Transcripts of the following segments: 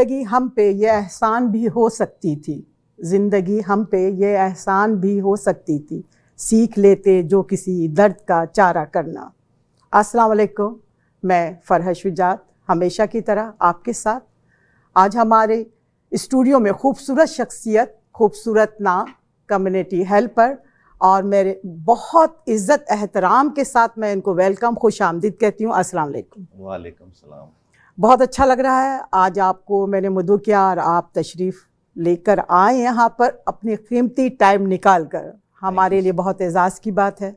زندگی ہم پہ یہ احسان بھی ہو سکتی تھی، زندگی ہم پہ یہ احسان بھی ہو سکتی تھی، سیکھ لیتے جو کسی درد کا چارہ کرنا۔ السلام علیکم، میں فرحہ شجاعت ہمیشہ کی طرح آپ کے ساتھ۔ آج ہمارے اسٹوڈیو میں خوبصورت شخصیت، خوبصورت نام، کمیونٹی ہیلپر، اور میرے بہت عزت احترام کے ساتھ میں ان کو ویلکم، خوش آمدید کہتی ہوں۔ السلام علیکم۔ وعلیکم السلام۔ بہت اچھا لگ رہا ہے آج آپ کو میں نے مدعو کیا اور آپ تشریف لے کر آئے یہاں پر اپنی قیمتی ٹائم نکال کر، ہمارے لیے بہت اعزاز کی بات ہے۔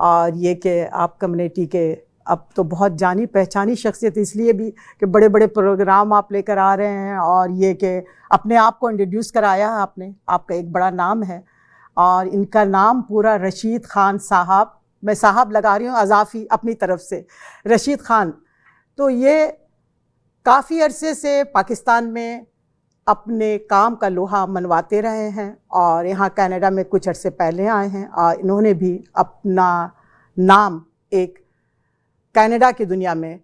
اور یہ کہ آپ کمیونٹی کے اب تو بہت جانی پہچانی شخصیت، اس لیے بھی کہ بڑے بڑے پروگرام آپ لے کر آ رہے ہیں، اور یہ کہ اپنے آپ کو انٹروڈیوس کرایا ہے آپ نے، آپ کا ایک بڑا نام ہے۔ اور ان کا نام پورا رشید خان صاحب، میں صاحب لگا رہی ہوں اضافی اپنی طرف سے، رشید خان۔ تو یہ کافی عرصے سے پاکستان میں اپنے کام کا لوہا منواتے رہے ہیں، اور یہاں کینیڈا میں کچھ عرصے پہلے آئے ہیں، اور انہوں نے بھی اپنا نام ایک کینیڈا کی دنیا میں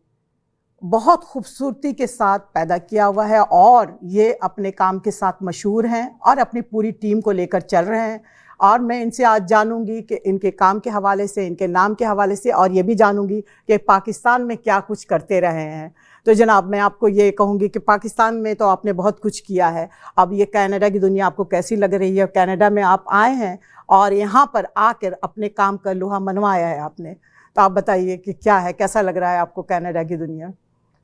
بہت خوبصورتی کے ساتھ پیدا کیا ہوا ہے، اور یہ اپنے کام کے ساتھ مشہور ہیں اور اپنی پوری ٹیم کو لے کر چل رہے ہیں۔ اور میں ان سے آج جانوں گی کہ ان کے کام کے حوالے سے، ان کے نام کے حوالے سے، اور یہ بھی جانوں گی کہ پاکستان میں کیا کچھ کرتے رہے ہیں۔ تو جناب، میں آپ کو یہ کہوں گی کہ پاکستان میں تو آپ نے بہت کچھ کیا ہے، اب یہ کینیڈا کی دنیا آپ کو کیسی لگ رہی ہے؟ کینیڈا میں آپ آئے ہیں اور یہاں پر آ کر اپنے کام کا لوہا منوایا ہے آپ نے، تو آپ بتائیے کہ کیا ہے، کیسا لگ رہا ہے آپ کو کینیڈا کی دنیا؟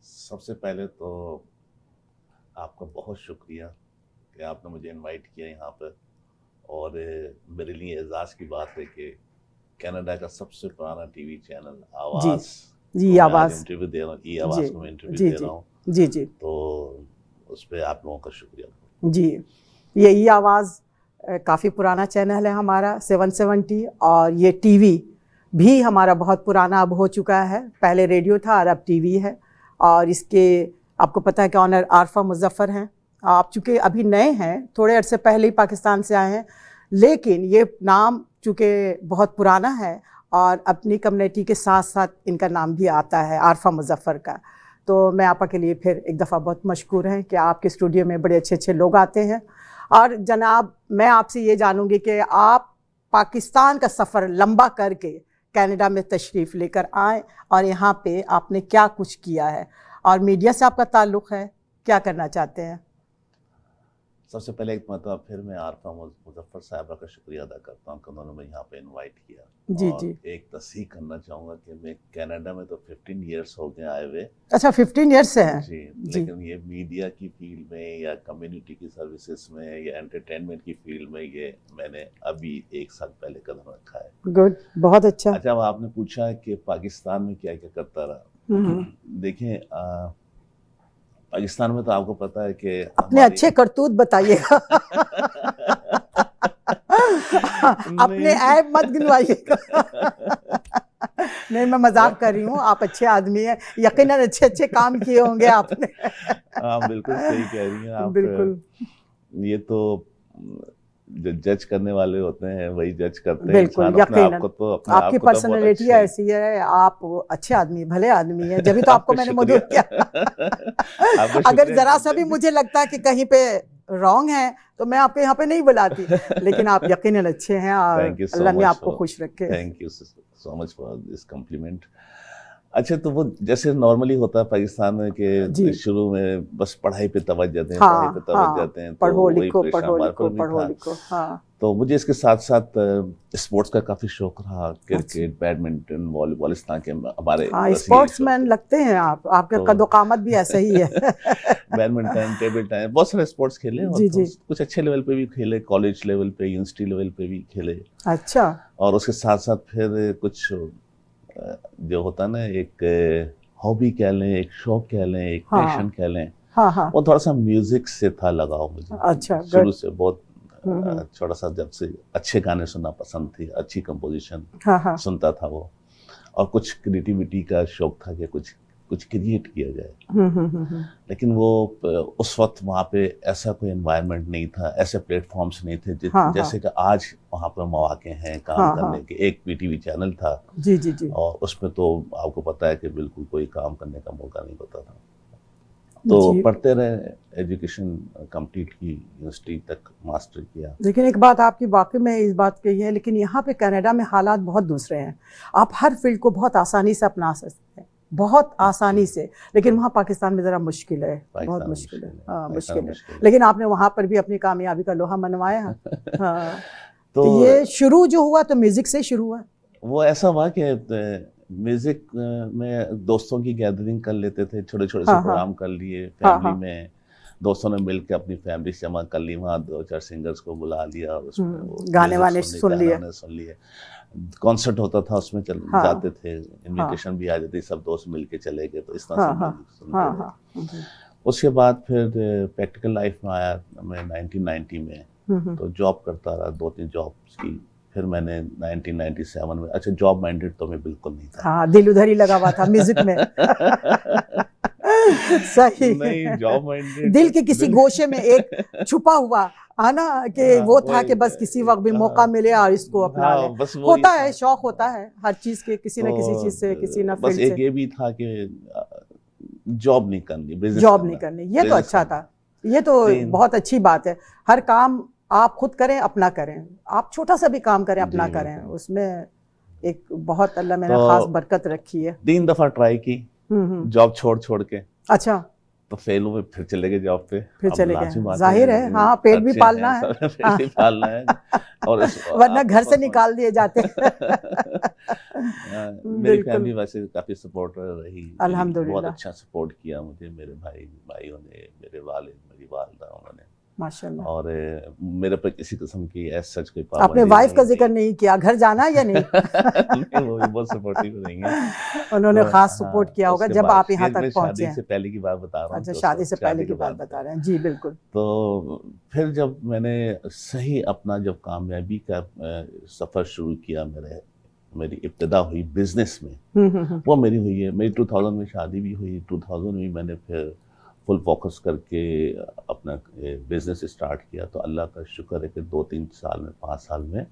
سب سے پہلے تو آپ کا بہت شکریہ کہ آپ نے مجھے انوائٹ کیا یہاں پر، اور میرے لیے اعزاز کی بات ہے کہ کینیڈا کا سب سے پرانا ٹی وی چینل آواز، جی آواز انٹرویو دے رہا ہوں، ای آواز کو میں انٹرویو دے رہا ہوں، جی تو اس پہ آپ لوگوں کا شکریہ۔ جی، یہ ای آواز کافی پرانا چینل ہے ہمارا 770، اور یہ ٹی وی بھی ہمارا بہت پرانا اب ہو چکا ہے، پہلے ریڈیو تھا اور اب ٹی وی ہے۔ اور اس کے آپ کو پتہ ہے کہ آنر عارفہ مظفر ہیں، آپ چونکہ ابھی نئے ہیں، تھوڑے عرصے پہلے ہی پاکستان سے آئے ہیں، لیکن یہ نام چونکہ بہت پرانا ہے، اور اپنی کمیونٹی کے ساتھ ساتھ ان کا نام بھی آتا ہے عارفہ مظفر کا۔ تو میں آپا کے لیے پھر ایک دفعہ بہت مشکور ہیں کہ آپ کے اسٹوڈیو میں بڑے اچھے اچھے لوگ آتے ہیں۔ اور جناب، میں آپ سے یہ جانوں گی کہ آپ پاکستان کا سفر لمبا کر کے کینیڈا میں تشریف لے کر آئیں، اور یہاں پہ آپ نے کیا کچھ کیا ہے، اور میڈیا سے آپ کا تعلق ہے، کیا کرنا چاہتے ہیں؟ سب سے پہلے ایک مرتبہ پھر میں عارفہ مظفر صاحبہ کا شکریہ ادا کرتا ہوں کہ انہوں نے مجھے یہاں پہ انوائٹ کیا، اور ایک تصحیح کرنا چاہوں گا کہ میں کینیڈا میں تو 15 ایئرس ہو گئے آئے ہوئے۔ اچھا، 15 ایئرس سے ہیں؟ جی، لیکن یہ میڈیا کی فیلڈ میں یا کمیونٹی کی سروسز میں یا انٹرٹینمنٹ کی فیلڈ میں یہ میں نے ابھی 1 سال پہلے قدم رکھا ہے۔ گڈ، بہت اچھا۔ اچھا، اب آپ نے پوچھا کہ پاکستان میں کیا کیا کرتا رہا۔ دیکھیں، پاکستان میں تو آپ کو پتہ ہے کہ اپنے اچھے کرتوت بتائیے گا، اپنے عیب مت گنوائیے گا۔ نہیں، میں مذاق کر رہی ہوں، آپ اچھے آدمی ہیں، یقیناً اچھے اچھے کام کیے ہوں گے آپ نے۔ ہاں، بالکل صحیح کہہ رہی ہیں آپ۔ بالکل، یہ تو جو جج کرنے والے ہوتے ہیں وہی جج کرتے ہیں۔ بالکل، یقیناً آپ کی پرسنالٹی ایسی ہے، آپ اچھے آدمی، بھلے آدمی ہیں، جبھی تو آپ کو میں نے مدعو کیا۔ اگر ذرا سا بھی مجھے لگتا ہے کہ کہیں پہ رانگ ہے تو میں آپ کو یہاں پہ نہیں بلاتی، لیکن آپ یقیناً اچھے ہیں، اور اللہ نے آپ کو خوش رکھے۔ Thank you so much for this complement. اچھا، تو وہ جیسے نارملی ہوتا ہے پاکستان میں کہ شروع میں بس پڑھائی پہ توجہ دیں، پڑھائی پہ توجہ دیں، پڑھو لکھو پڑھو لکھو پڑھو لکھو۔ ہاں، تو مجھے اس کے ساتھ ساتھ اسپورٹس کا کافی شوق رہا، کرکٹ، بیڈمنٹن، والی بال، اس طرح کے ہمارے اسپورٹس مین لگتے ہیں آپ کا قد و قامت بھی ایسا ہی ہے۔ بیڈمنٹن، ٹیبل ٹینس، بہت سارے اسپورٹس کھیلے، اور کچھ اچھے لیول پہ بھی کھیلے، کالج لیول پہ، یونیورسٹی لیول پہ بھی کھیلے۔ اچھا، اور اس کے ساتھ ساتھ پھر کچھ جو ہوتا نا، ایک ہابی کہہ لیں، ایک شوق کہہ لیں، ایک پیشن کہہ لیں، وہ تھوڑا سا میوزک سے تھا لگاؤ مجھے۔ اچھا، شروع سے بہت چھوٹا سا جب سے اچھے گانے سننا پسند تھی، اچھی کمپوزیشن سنتا تھا وہ، اور کچھ کریٹیوٹی کا شوق تھا کہ کچھ کریٹ کیا جائے۔ لیکن وہ اس وقت وہاں پہ ایسا کوئی انوائرمنٹ نہیں تھا، ایسے پلیٹ فارمز نہیں تھے جیسے کہ آج وہاں پر مواقع ہیں کام کرنے کے۔ ایک پی ٹی وی چینل تھا، اور اس میں تو آپ کو پتہ ہے کہ بالکل کوئی کام کرنے کا موقع نہیں ہوتا تھا۔ تو پڑھتے رہے, ایجوکیشن کمپلیٹ کی, یونیورسٹی تک ماسٹر کیا. لیکن ایک بات آپ کی واقعی میں اس بات کی ہے, لیکن یہاں پہ کینیڈا میں حالات بہت دوسرے ہیں. آپ ہر فیلڈ کو بہت آسانی سے اپنا سکتے ہیں, بہت آسانی سے, لیکن وہاں پاکستان میں ذرا مشکل ہے, بہت مشکل ہے. ہاں مشکل ہے, لیکن آپ نے وہاں پر بھی اپنی کامیابی کا لوہا منوایا. ہاں تو یہ شروع جو ہوا تو میوزک سے شروع ہوا. وہ ایسا ہوا کہ میوزک میں دوستوں کی گیدرنگ کر لیتے تھے, چھوٹے چھوٹے سے پروگرام کر لیے فیملی میں, دوستوں نے مل کے اپنی فیملی سے جمع کر لی, وہاں 2-4 سنگرز کو بلا لیا اور اس میں گانے وانے سن لیے. کانسرٹ ہوتا تھا, اس میں جاتے تھے, انویٹیشن بھی آ جاتی, سب دوست مل کے چلے گئے, تو اس طرح سے سنتے رہے. اس کے بعد پھر پریکٹیکل لائف میں آیا میں 1990 میں, تو جاب کرتا رہا, 2-3 جابس کی. پھر میں نے 1997 میں, اچھا جاب مائنڈیڈ تو میں بالکل نہیں تھا. ہاں دل ادھر ہی لگا ہوا تھا میوزک میں. صحیح, نہیں جاب مائنڈیڈ, دل کے کسی گوشے میں ایک چھپا ہوا آنا کہ وہ تھا کہ بس کسی وقت بھی موقع ملے اور اس کو اپنا لے. ہوتا ہے, شوق ہوتا ہے ہر چیز کے, کسی نہ کسی چیز سے, کسی نہ بس ایک یہ بھی تھا کہ جاب نہیں کرنی, جاب نہیں کرنی. یہ تو اچھا تھا, یہ تو بہت اچھی بات ہے. ہر کام آپ خود کریں, اپنا کریں. آپ چھوٹا سا بھی کام کریں, اپنا کریں, اس میں ایک بہت اللہ میں نے خاص برکت رکھی ہے. 3 دفعہ ٹرائی کی جاب چھوڑ کے. اچھا, تو فیل ہوئے, پھر چلے گئے جاب پہ. پھر چلے گئے, ظاہر ہے. ہاں پیٹ بھی پالنا ہے, پیٹ بھی پالنا ہے, اور ورنہ گھر سے نکال دیے جاتے. میری فیملی ویسے کافی سپورٹر رہی, الحمدللہ, بہت اچھا سپورٹ کیا مجھے. میرے بھائیوں نے, میرے والد, میری والدہ, انہوں نے ماشاءاللہ. اور میرے پر کسی قسم کی ایس سچ کوئی پابندی. آپ نے وائف کا ذکر نہیں کیا, گھر جانا یا نہیں؟ وہ بھی بہت سپورٹیو رہی ہیں, انہوں نے خاص سپورٹ کیا ہوگا جب آپ یہاں تک پہنچے. شادی سے پہلے کی بات بتا رہا ہوں. اچھا, شادی سے پہلے کی بات بتا رہے ہیں, جی بالکل. تو پھر جب میں نے صحیح اپنا جب کامیابی کا سفر شروع کیا, میری ابتدا ہوئی بزنس میں, وہ میری ہوئی ہے. میری 2000 میں شادی بھی ہوئی, 2000 میں میں نے پھر فل فوکس کر کے اپنا بزنس اسٹارٹ کیا. تو اللہ کا شکر ہے کہ 2-3 سال میں, 5 سال میں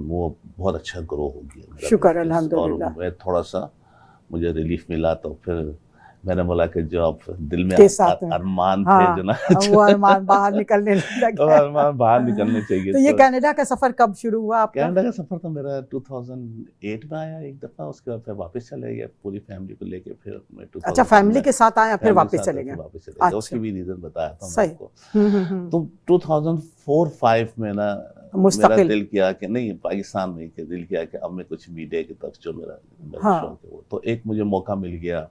وہ بہت اچھا گرو ہو گیا. شکر الحمدللہ. اور میں تھوڑا سا مجھے ریلیف ملا, تو پھر میں نے بولا کہ جو اب دل میں ارمان تھے جو نا, وہ ارمان باہر نکلنے لگے, ارمان باہر نکلنے چاہیے. تو یہ کینیڈا کا سفر کب شروع ہوا آپ کا؟ کینیڈا کا سفر تو میرا 2008 میں آیا ایک دفعہ, اس کے بعد پھر واپس چلے گیا پوری فیملی کو لے کے. پھر میں اچھا فیملی کے ساتھ آیا, پھر واپس چلے گئے. اس کی بھی ریزن بتایا تھا میں آپ کو. تو 2004-05 میں نا میرا دل کیا کہ نہیں, پاکستان میں دل کیا کہ اب میں کچھ میڈیا کی طرف جو میرا شوق ہے وہ, تو ایک مجھے موقع مل گیا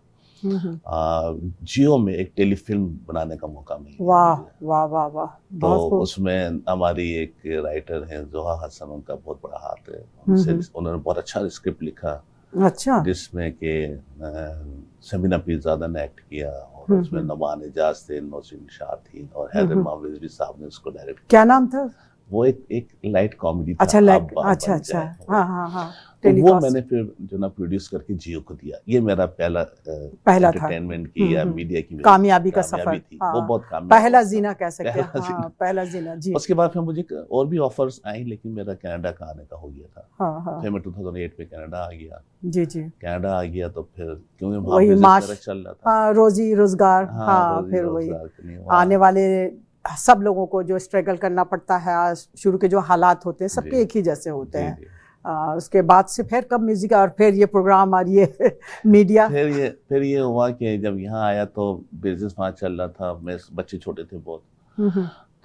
جیو میں ایک ٹیلی فلم بنانے کا موقع مل گیا. واہ واہ واہ واہ. تو اس میں ہماری ایک رائٹر ہیں زوہا حسن, ان کا بہت بڑا ہاتھ ہے. انہوں نے بہت اچھا اسکرپٹ لکھا, اچھا, جس میں کہ سمینا پیرزادہ نے ایکٹ کیا, اور اس میں نعمان اعجاز تھے, نوشین شاہ تھی, اور حیدر محمد رضوی صاحب نے اس کو ڈائریکٹ کیا. کیا نام تھا وہ؟ ایک لائٹ کامیڈی تھا. اچھا اچھا, ہاں ہاں ہاں. تو وہ میں نے پھر جو نا پروڈیوس کر کے جیو کو دیا. یہ میرا پہلا انٹرٹینمنٹ کی یا میڈیا کی کامیابی کا سفر, وہ بہت کامیاب, پہلا زینا کہہ سکتے ہیں, پہلا زینا. جی. اس کے بعد پھر مجھے اور بھی آفرز آئیں, لیکن میرا کینیڈا کا آنے کا ہو گیا تھا. پھر میں 2008 میں کینیڈا آ گیا. جی جی, کینیڈا آ گیا تو پھر کیونکہ وہاں بزنس چل رہا تھا, روزی روزگار. ہاں, پھر وہی آنے والے سب لوگوں کو جو اسٹرگل کرنا پڑتا ہے, شروع کے جو حالات ہوتے ہیں سب کے ایک ہی جیسے ہوتے ہیں. اس کے بعد سے پھر کب میوزک, اور پھر یہ پروگرام اور یہ میڈیا؟ پھر یہ ہوا کہ جب یہاں آیا تو بزنس وہاں چل رہا تھا, میرے بچے چھوٹے تھے بہت,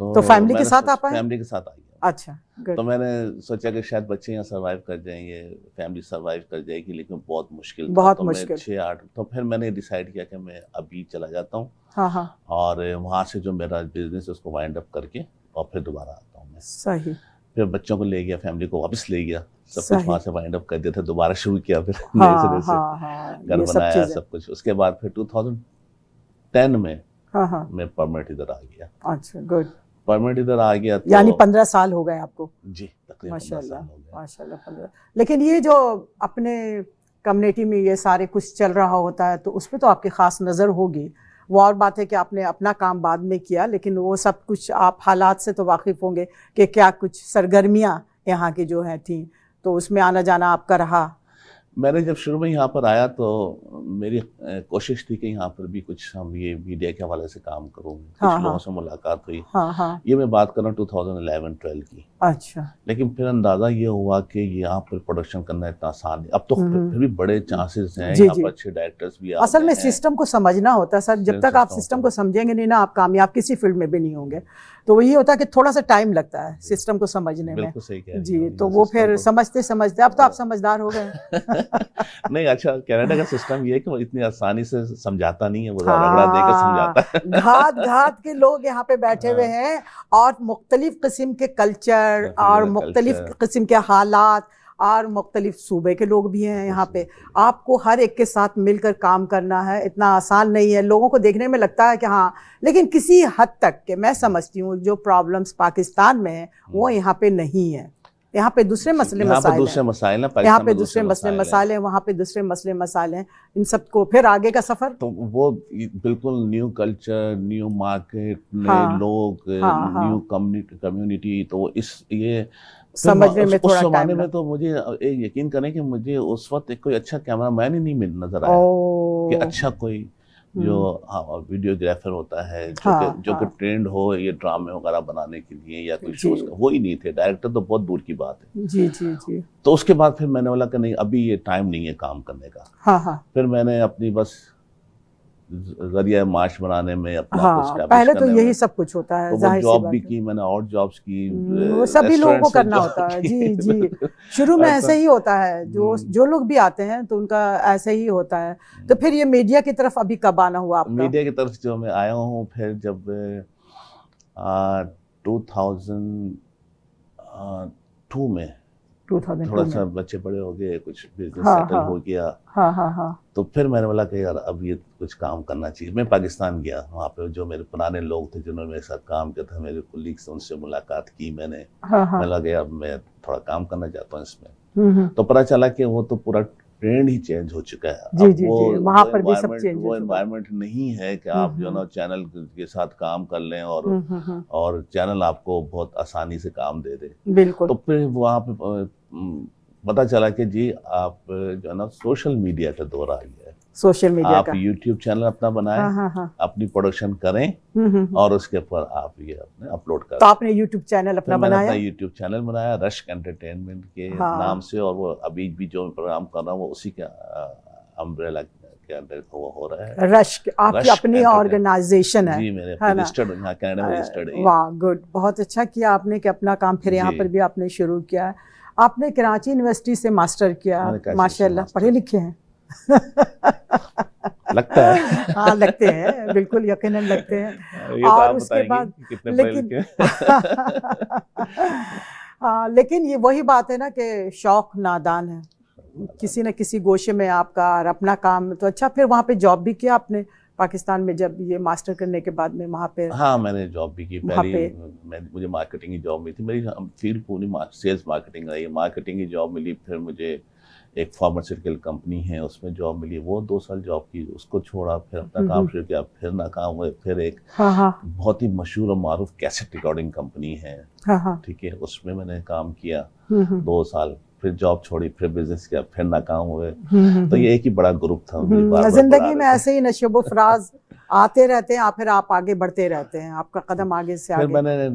تو فیملی کے ساتھ آپ آئے؟ فیملی کے ساتھ آ گیا. اچھا, تو میں نے سوچا کہ شاید بچے یہاں سروائیو کر جائیں گے, فیملی سروائیو کر جائے گی, لیکن بہت مشکل, بہت مشکل. 6-8 تو پھر میں نے ڈیسائیڈ کیا کہ میں ابھی چلا جاتا ہوں, اور وہاں سے جو میرا بزنس ہے اس کو وائنڈ اپ کر کے اور پھر دوبارہ آتا ہوں میں. صحیح. پھر بچوں کو لے گیا, فیملی کو واپس لے گیا, سب کچھ وہاں سے وائنڈ اپ کر دیا تھا, دوبارہ شروع کیا پھر نئے سرے سے, گھر بنایا سب کچھ. اس کے بعد پھر 2010 میں میں پرمنٹ ادھر آ گیا. اچھا, گڈ. پرمنٹ ادھر آ گیا, یعنی 15 سال ہو گئے آپ کو؟ جی تقریباً. ماشاء اللہ ماشاء اللہ 15. لیکن یہ جو اپنے کمیونٹی میں یہ سارے کچھ چل رہا ہوتا ہے تو اس پہ تو آپ کی خاص نظر ہوگی. وہ اور بات ہے کہ آپ نے اپنا کام بعد میں کیا, لیکن وہ سب کچھ آپ حالات سے تو واقف ہوں گے کہ کیا کچھ سرگرمیاں یہاں کی جو ہیں تھیں, تو اس میں آنا جانا آپ کا رہا. میں نے جب شروع میں یہاں پر آیا تو میری کوشش تھی کہ یہاں پر بھی کچھ ہم یہ میڈیا کے حوالے سے کام کروں. کچھ لوگوں سے ملاقات ہوئی. یہ میں بات کر رہا ہوں 2011-12 کی. اچھا. لیکن پھر اندازہ یہ ہوا کہ یہاں پر پروڈکشن کرنا اتنا آسان نہیں. اب تو پھر بھی بڑے چانسز ہیں, یہاں پر اچھے ڈائریکٹرز بھی. اصل میں سسٹم کو سمجھنا ہوتا ہے سر. جب تک آپ سسٹم کو سمجھیں گے نہیں نا, آپ کامیاب کسی فیلڈ میں بھی نہیں ہوں گے. تو وہی ہوتا ہے کہ تھوڑا سا ٹائم لگتا ہے سسٹم کو سمجھنے میں. جی, تو وہ پھر سمجھتے سمجھتے اب تو آپ سمجھدار ہو گئے. نہیں, اچھا کینیڈا کا سسٹم یہ ہے کہ وہ اتنی آسانی سے سمجھاتا نہیں ہے, وہ رگڑا دے کے سمجھاتا ہے. گھات کے لوگ یہاں پہ بیٹھے ہوئے ہیں اور مختلف قسم کے کلچر اور مختلف قسم کے حالات اور مختلف صوبے کے لوگ بھی ہیں یہاں پہ. آپ کو ہر ایک کے ساتھ مل کر کام کرنا ہے, اتنا آسان نہیں ہے. لوگوں کو دیکھنے میں لگتا ہے کہ ہاں, لیکن کسی حد تک کہ میں سمجھتی ہوں جو پرابلمس پاکستان میں ہیں وہ یہاں پہ نہیں ہیں. یہاں پہ دوسرے مسئلے مسائل ہیں, یہاں پہ دوسرے مسئلے مسائل ہیں, وہاں پہ دوسرے مسئلے مسائل ہیں. ان سب کو پھر آگے کا سفر تو وہ بالکل نیو کلچر, نیو مارکیٹ, نئے لوگ, نیو کمیونٹی. تو یہ سمجھنے میں تھوڑا اس زمانے میں تو مجھے یقین کریں کہ مجھے اس وقت کوئی اچھا کیمرہ مین ہی نہیں نظر آیا کہ اچھا کوئی جو ویڈیوگرافر ہوتا ہے جو کہ ٹرینڈ ہو یہ ڈرامے وغیرہ بنانے کے لیے یا کوئی شوز کا, وہی نہیں تھے. ڈائریکٹر تو بہت دور کی بات ہے. جی جی جی. تو اس کے بعد پھر میں نے بولا کہ نہیں, ابھی یہ ٹائم نہیں ہے کام کرنے کا. پھر میں نے اپنی بس ذریعہ معاش بنانے میں اپنا پہلے تو یہی سب کچھ ہوتا ہے. تو جاب بھی کی میں نے, اور جابس کی, وہ سبھی لوگوں کو کرنا ہوتا ہے. جی جی, شروع میں ایسے ہی ہوتا ہے. جو لوگ بھی آتے ہیں تو ان کا ایسے ہی ہوتا ہے. تو پھر یہ میڈیا کی طرف ابھی کب آنا ہوا آپ کا؟ میڈیا کی طرف جو میں آیا ہوں پھر جب 2002 میں تھوڑا سا بچے بڑے ہو گئے, کچھ بزنس سیٹل ہو گیا. تو پھر میں نے بولا کہ یار اب یہ کچھ کام کرنا چاہیے. میں پاکستان گیا, وہاں پہ جو میرے پرانے لوگ تھے جنہوں نے میرے ساتھ کام کیا تھا, میرے کولیگس, ان سے ملاقات کی میں نے. میں لگا یار میں تھوڑا کام کرنا چاہتا ہوں اس میں. تو پتہ چلا کہ وہ تو پورا ٹرینڈ ہی چینج ہو چکا ہے. وہاں پر بھی سب چینج, وہ انوائرمنٹ نہیں ہے کہ آپ جو نا چینل کے ساتھ کام کر لیں اور چینل آپ کو بہت آسانی سے کام دے دے. بالکل. تو پھر وہاں پہ پتا چلا کہ جی آپ جو ہے نا سوشل میڈیا کا دور آ گیا ہے. سوشل میڈیا آپ یوٹیوب چینل اپنا بنائیں, اپنی پروڈکشن کریں اور اس کے اوپر آپ یہ اپنے اپلوڈ کریں. تو آپ نے یوٹیوب چینل اپنا بنایا؟ میں نے یوٹیوب چینل بنایا رشک انٹرٹینمنٹ کے نام سے, اور وہ ابھی بھی جو پروگرام کر رہا ہوں وہ اسی کے امبریلا کے اندر وہ ہو رہا ہے. رشک آپ کی اپنی آرگنائزیشن ہے؟ جی, میرے رجسٹرڈ یہاں کینیڈا میں رجسٹرڈ ہے. واہ گڈ, بہت اچھا کیا آپ نے کہ اپنا کام پھر یہاں پر بھی آپ نے شروع کیا. آپ نے کراچی یونیورسٹی سے ماسٹر کیا, ماشاء اللہ پڑھے لکھے ہیں. لگتا ہے. ہاں لگتے ہیں, بالکل یقیناً لگتے ہیں. اور اس کے بعد لیکن یہ وہی بات ہے نا کہ شوق نادان ہے. کسی نہ کسی گوشے میں آپ کا اور اپنا کام تو اچھا. پھر وہاں پہ جاب بھی کیا آپ نے پاکستان میں جب یہ ماسٹر کرنے کے بعد میں وہاں پہ؟ ہاں میں نے جاب بھی کی. پہلی مجھے مارکیٹنگ کی جاب ملی تھی. میری فیلڈ پوری سیلس مارکیٹنگ رہی ہے. مارکیٹنگ کی جاب ملی, پھر مجھے ایک فارماسیوٹیکل کمپنی ہے اس میں جاب ملی, وہ 2 سال جاب کی, اس کو چھوڑا, پھر اپنا کام شروع کیا, پھر ناکام ہوئے. پھر ایک بہت ہی مشہور اور معروف کیسٹ ریکارڈنگ کمپنی ہے, ٹھیک ہے, اس میں نے کام کیا 2 سال, پھر جاب چھوڑی, پھر بزنس کیا, پھر ناکام ہوئے. تو یہ ایک ہی بڑا گروپ تھا. زندگی میں ایسے ہی نشیب و فراز آتے رہتے ہیں, پھر آپ آگے بڑھتے رہتے ہیں, آپ کا قدم آگے سے آگے. پھر میں نے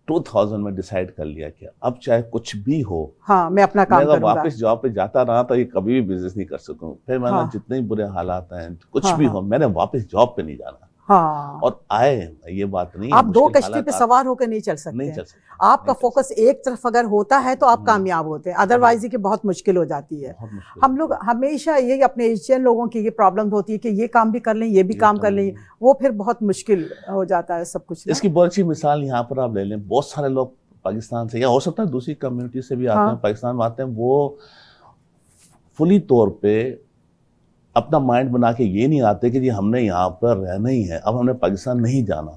2000 میں ڈیسائیڈ کر لیا کہ اب چاہے کچھ بھی ہو, میں اپنا کام کروں گا. واپس جاب پہ جاتا رہا تو یہ کبھی بھی بزنس نہیں کر سکوں. پھر میں نے جتنے برے حالات ہیں, کچھ بھی ہو, میں نے واپس جاب پہ نہیں جانا. اور آئے, یہ بات نہیں, آپ 2 کشتی پہ سوار ہو کے نہیں چل سکتے. آپ کا فوکس ایک طرف اگر ہوتا ہے تو آپ کامیاب ہوتے ہیں, ادروائز یہ کہ بہت مشکل ہو جاتی ہے. ہم لوگ ہمیشہ یہ اپنے ایشین لوگوں کی یہ پرابلم ہوتی ہے کہ یہ کام بھی کر لیں, یہ بھی کام کر لیں, وہ پھر بہت مشکل ہو جاتا ہے سب کچھ. اس کی بہت اچھی مثال یہاں پر آپ لے لیں. بہت سارے لوگ پاکستان سے یا ہو سکتا ہے دوسری کمیونٹی سے بھی آتے ہیں, پاکستان میں آتے ہیں, وہ فلی طور پہ اپنا مائنڈ بنا کے یہ نہیں آتے کہ جی ہم نے یہاں پر رہنا ہی ہے, اب ہم نے پاکستان نہیں جانا.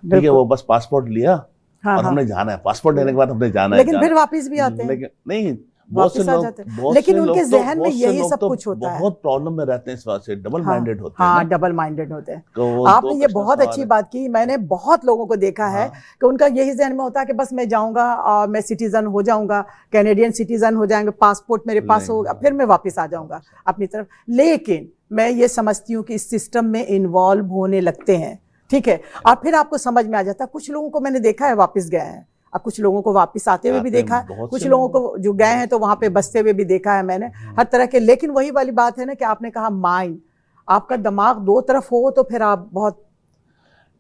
ٹھیک ہے, وہ بس پاسپورٹ لیا اور ہم نے جانا ہے, پاسپورٹ لینے کے بعد ہم نے جانا ہے. لیکن پھر واپس بھی آتے ہیں. لیکن نہیں, واپس آ جاتے ہیں, لیکن ان کے ذہن میں یہی سب کچھ ہوتا ہے. بہت پرابلم میں رہتے ہیں اس وجہ سے, ڈبل مائنڈیڈ ہوتے ہیں. ہاں ڈبل مائنڈیڈ ہوتے ہیں. آپ نے یہ بہت اچھی بات کی. میں نے بہت لوگوں کو دیکھا ہے کہ ان کا یہی ذہن میں ہوتا ہے کہ بس میں جاؤں گا اور میں سٹیزن ہو جاؤں گا, کینیڈین سٹیزن ہو جائیں گے, پاسپورٹ میرے پاس ہوگا, پھر میں واپس آ جاؤں گا اپنی طرف. لیکن میں یہ سمجھتی ہوں کہ اس سسٹم میں انوالو ہونے لگتے ہیں, ٹھیک ہے, اور پھر آپ کو سمجھ میں آ جاتا ہے. کچھ لوگوں کو میں نے دیکھا ہے واپس گئے ہیں, اب کچھ لوگوں کو واپس آتے ہوئے بھی دیکھا ہے, کچھ لوگوں کو جو گئے ہیں تو وہاں پہ بستے ہوئے بھی دیکھا ہے میں نے, ہر طرح کے. لیکن وہی والی بات ہے نا کہ آپ نے کہا مائنڈ, آپ کا دماغ دو طرف ہو تو پھر آپ بہت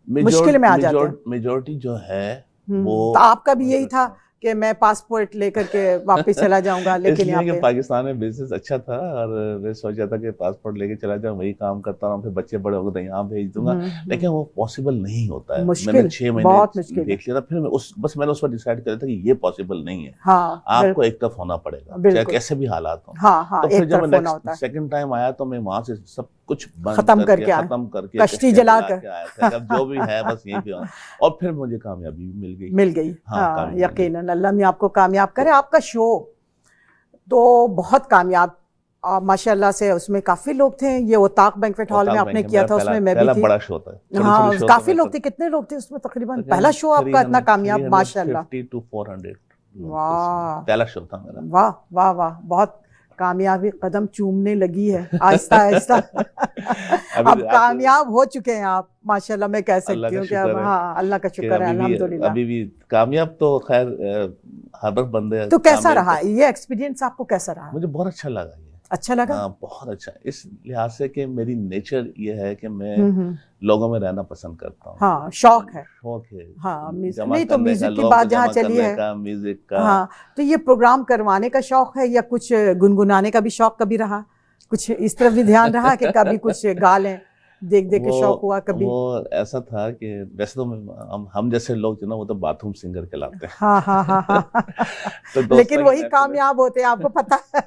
مشکل میں آ جاتے ہیں. میجورٹی جو ہے وہ, تو آپ کا بھی یہی تھا کہ میں پاسپورٹ لے کر کے واپس چلا جاؤں گا, لیکن یہاں پہ پاکستان میں بزنس اچھا تھا اور میں سوچا تھا کہ پاسپورٹ لے کے چلا جاؤں, وہی کام کرتا رہا, پھر بچے بڑے ہو گئے یہاں بھیج دوں گا, لیکن وہ پاسبل نہیں ہوتا ہے. میں نے 6 مہینے دیکھ لیا تھا, پھر بس میں نے اس پر ڈیسائیڈ کیا تھا کہ یہ پاسبل نہیں ہے, آپ کو ایک طرف ہونا پڑے گا چاہے کیسے بھی حالات ہوں. تو پھر جب میں سیکنڈ ٹائم آیا تو میں وہاں سے سب کچھ ختم کر کے کشتی جلا کر آیا تھا, جو بھی ہے بس یہیں پہ, اور پھر مجھے کامیابی بھی مل گئی. ہاں یقیناً, اللہ میں آپ کو کامیاب کرے. آپ کا شو تو بہت کامیاب ماشاء اللہ سے, اس میں کافی لوگ تھے. یہ اوتاق بینکویٹ ہال میں آپ نے کیا تھا, اس میں میں بھی تھی. بڑا شو تھا, ہاں کافی لوگ تھے. کتنے لوگ تھے اس میں تقریباً؟ پہلا شو آپ کا اتنا کامیاب ماشاء اللہ. 350 to 400. واہ, پہلا شو تھا میرا. واہ واہ واہ, بہت کامیابی قدم چومنے لگی ہے آہستہ آہستہ. اب کامیاب ہو چکے ہیں آپ ماشاءاللہ, میں کہہ سکتی ہوں کہ ہاں اللہ کا شکر ہے الحمدللہ. ابھی بھی کامیاب تو خیر ہر بندے. تو کیسا رہا یہ ایکسپیرینس آپ کو, کیسا رہا؟ مجھے بہت اچھا لگا. یہ اچھا لگا, بہت اچھا, اس لحاظ سے کہ میری نیچر یہ ہے کہ میں لوگوں میں رہنا پسند کرتا ہوں. ہاں شوق ہے. ہاں نہیں تو میوزک کی بات جہاں چلی ہے, میوزک کا, ہاں تو یہ پروگرام کروانے کا شوق ہے یا کچھ گنگنانے کا بھی شوق کبھی رہا؟ کچھ اس طرف بھی دھیان رہا کہ کبھی کچھ گا لیں, دیکھ دیکھ کے شوق ہوا کبھی؟ وہ ایسا تھا کہ ویسے تو ہم جیسے لوگ جو نا وہ تو باتھ روم سنگر کہلاتے ہیں. ہاں ہاں ہاں ہاں, لیکن وہی کامیاب ہوتے ہیں, آپ کو پتا ہے,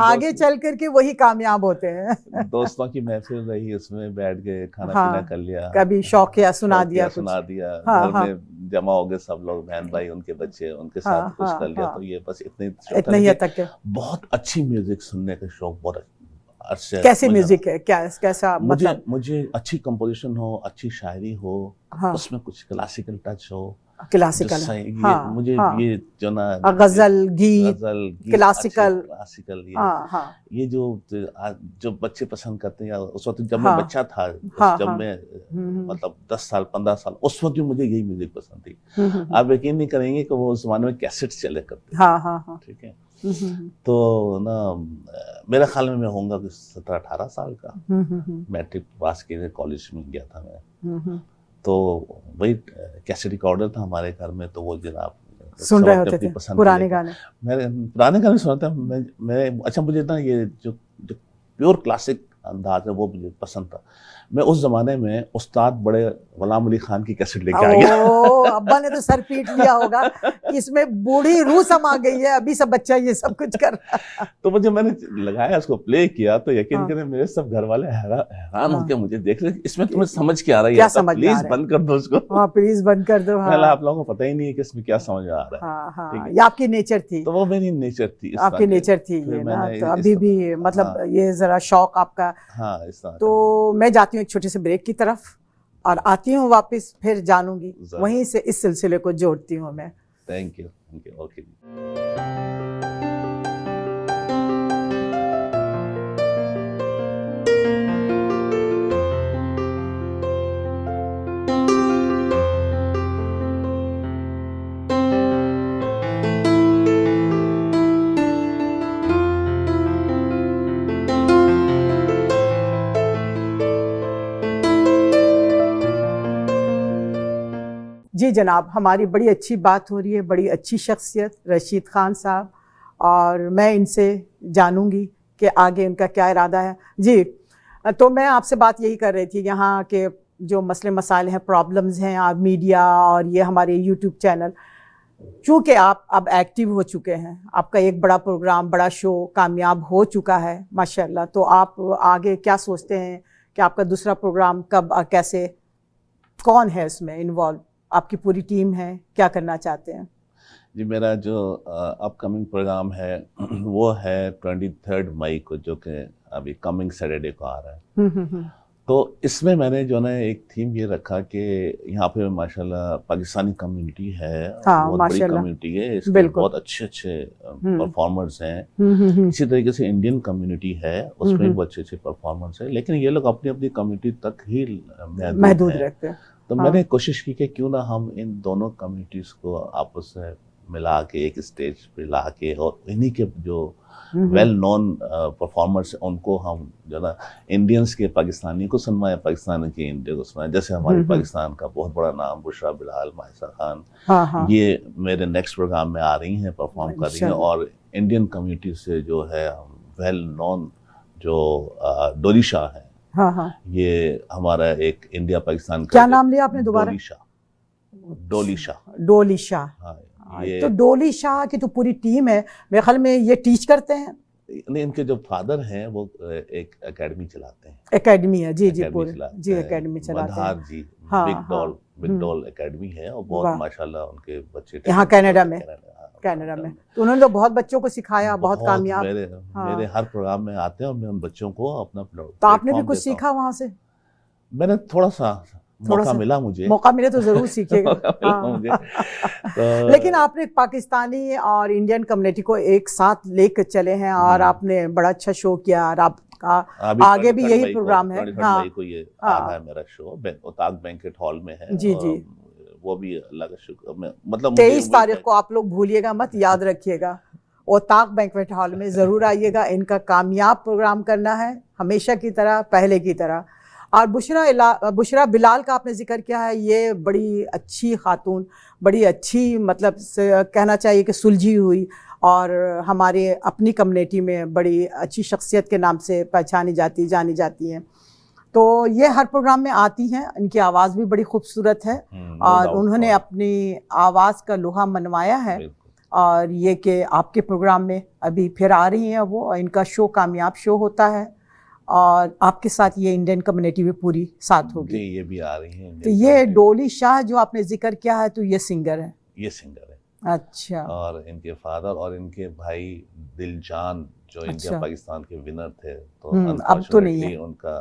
آگے چل کر کے وہی کامیاب ہوتے ہیں. دوستوں کی محفل رہی, اس میں بیٹھ گئے, کھانا پینا کر لیا, کبھی شوقیہ سنا دیا, گھر میں جمع ہو گئے سب لوگ, بہن بھائی, ان کے بچے, ان کے ساتھ کچھ کر لیا. تو یہ بس اتنا ہی تک. بہت اچھی میوزک سننے کا شوق, بہت کیسی میوزک ہے, کیسا مطلب؟ مجھے اچھی کمپوزیشن ہو, اچھی شاعری ہو, اس میں کچھ کلاسیکل ٹچ ہو. کلاسیکل, مجھے یہ جو نا غزل گیت کلاسیکل, یہ جو بچے پسند کرتے ہیں, اس وقت جب میں بچہ تھا, جب میں مطلب 10 سال 15 سال, اس وقت بھی مجھے یہی میوزک پسند تھی. آپ یقین نہیں کریں گے کہ وہ اس زمانے میں کیسٹ چلے کرتے, ٹھیک ہے. تو نا میرے خیال میں ہوں گا 17-18 سال کا, میٹرک پاس کیے, کالج میں گیا تھا میں. تو وہی کیسٹ ریکارڈر تھا ہمارے گھر میں, تو وہ جناب سن رہے ہوتے تھے پرانے گانے. میں پرانے گانے سنتا ہوں میں. اچھا مجھے نا یہ جو پیور کلاسک انداز ہے وہ مجھے پسند تھا. میں اس زمانے میں استاد بڑے غلام علی خان کی کیسٹ لے کے آ گیا. ابا نے تو سر پیٹ لیا ہوگا کہ اس میں بوڑھی روح سما گئی ہے, ابھی سب بچہ یہ سب کچھ کر رہا ہے. تو مجھے, میں نے لگایا, اس کو پلے کیا, تو یقین کریں میرے سب گھر والے حیران ہو کے مجھے دیکھ رہے, اس میں تمہیں سمجھ کے آ رہا ہے, پلیز بند کر دو اس کو. ہاں پلیز بند کر دو. آپ لوگوں کو پتہ ہی نہیں ہے کہ اس میں کیا سمجھ آ رہا ہے. یہ آپ کی نیچر تھی. تو وہ میری نیچر تھی, آپ کی نیچر تھی یہ نا. تو ابھی بھی مطلب یہ ذرا شوق آپ کا. ہاں تو میں جاتی ہوں ایک چھوٹے سے بریک کی طرف, اور آتی ہوں واپس, پھر جانوں گی وہیں سے اس سلسلے کو جوڑتی ہوں میں. Thank you. اوکے. جی جناب, ہماری بڑی اچھی بات ہو رہی ہے, بڑی اچھی شخصیت رشید خان صاحب, اور میں ان سے جانوں گی کہ آگے ان کا کیا ارادہ ہے. جی تو میں آپ سے بات یہی کر رہی تھی, یہاں کے جو مسئلے مسائل ہیں, پرابلمز ہیں, اور میڈیا اور یہ ہمارے یوٹیوب چینل, چونکہ آپ اب ایکٹیو ہو چکے ہیں, آپ کا ایک بڑا پروگرام, بڑا شو کامیاب ہو چکا ہے ماشاءاللہ, تو آپ آگے کیا سوچتے ہیں کہ آپ کا دوسرا پروگرام کب اور کیسے, کون ہے اس میں انوالو, آپ کی پوری ٹیم ہے, کیا کرنا چاہتے ہیں؟ جی میرا جو اپ کمنگ پروگرام ہے وہ ہے 23 مئی کو، جو کہ ابھی کمنگ سیٹرڈے کو آ رہا ہے. تو اس میں نے جو نا ایک تھیم یہ رکھا کہ یہاں پہ ماشاءاللہ پاکستانی کمیونٹی ہے، بہت بڑی کمیونٹی ہے، اس میں بہت اچھے اچھے پرفارمرز ہیں. اسی طریقے سے انڈین کمیونٹی ہے، اس میں بھی بہت اچھے اچھے پرفارمرز ہیں، لیکن یہ لوگ اپنی اپنی کمیونٹی تک ہی محدود رہتے ہیں. تو میں نے کوشش کی کہ کیوں نہ ہم ان دونوں کمیونٹیز کو آپس میں ملا کے ایک اسٹیج پہ لا کے، اور انہی کے جو ویل نون پرفارمرس ان کو ہم جو نا انڈینس کے پاکستانی کو سنوائیں، پاکستان کے انڈیا کو سنوائیں. جیسے ہمارے پاکستان کا بہت بڑا نام بشرا بلال، ماہسہ خان، یہ میرے نیکسٹ پروگرام میں آ رہی ہیں، پرفارم کر رہی ہیں. اور انڈین کمیونٹی سے جو ہے ویل نون جو ڈولی شاہ ہیں، یہ ہمارا ایک انڈیا پاکستان کا، کیا نام لیا آپ نے دوبارہ؟ ڈولی شاہ. ڈولی شاہ. تو ڈولی شاہ کی تو پوری ٹیم ہے میرے خیال میں. یہ ٹیچ کرتے ہیں؟ نہیں، ان کے جو فادر ہیں وہ ایک اکیڈمی چلاتے ہیں. اکیڈمی ہے، جی جی پورے جی اکیڈمی چلاتے ہیں. جی بگ ڈول اکیڈمی ہے، اور بہت ماشاءاللہ ان کے بچے یہاں کینیڈا میں تو انہوں نے تو بہت بچوں کو سکھایا، بہت کامیاب. میرے ہر پروگرام میں آتے ہیں اور میں ان بچوں کو اپنا. تو آپ نے بھی کچھ سیکھا وہاں سے؟ میں نے تھوڑا سا موقع ملا، مجھے موقع ملے تو ضرور سیکھیے گا. لیکن آپ نے پاکستانی اور انڈین کمیونٹی کو ایک ساتھ لے کر چلے ہیں، اور آپ نے بڑا اچھا شو کیا، اور آپ کا آگے بھی یہی پروگرام ہے. ہاں، یہ آ رہا ہے میرا شو، اوتاق بینکٹ ہال میں ہے. جی جی، وہ بھی اللہ کا شکر، مطلب 23 تاریخ کو آپ لوگ بھولیے گا مت، یاد رکھیے گا، اوتاق بینکٹ ہال میں ضرور آئیے گا. ان کا کامیاب پروگرام کرنا ہے، ہمیشہ کی طرح، پہلے کی طرح. اور بشرا بلال کا آپ نے ذکر کیا ہے، یہ بڑی اچھی خاتون، بڑی اچھی مطلب کہنا چاہیے کہ سلجھی ہوئی، اور ہمارے اپنی کمیونٹی میں بڑی اچھی شخصیت کے نام سے پہچانی جانی جاتی ہیں. تو یہ ہر پروگرام میں آتی ہیں، ان کی آواز بھی بڑی خوبصورت ہے، اور انہوں نے اپنی آواز کا لوہا منوایا ہے. اور یہ کہ آپ کے پروگرام میں ابھی پھر آ رہی ہیں وہ، ان کا شو کامیاب شو ہوتا ہے، اور آپ کے ساتھ یہ انڈین کمیونٹی بھی پوری ساتھ ہوگی. یہ بھی آ رہی ہیں. تو یہ ڈولی شاہ جو آپ نے ذکر کیا ہے، تو یہ سنگر ہے؟ یہ سنگر ہے. اچھا. اور ان کے فادر اور ان کے بھائی دل جان جو انڈیا پاکستان کے ونر تھے، تو اب تو نہیں ہے ان کا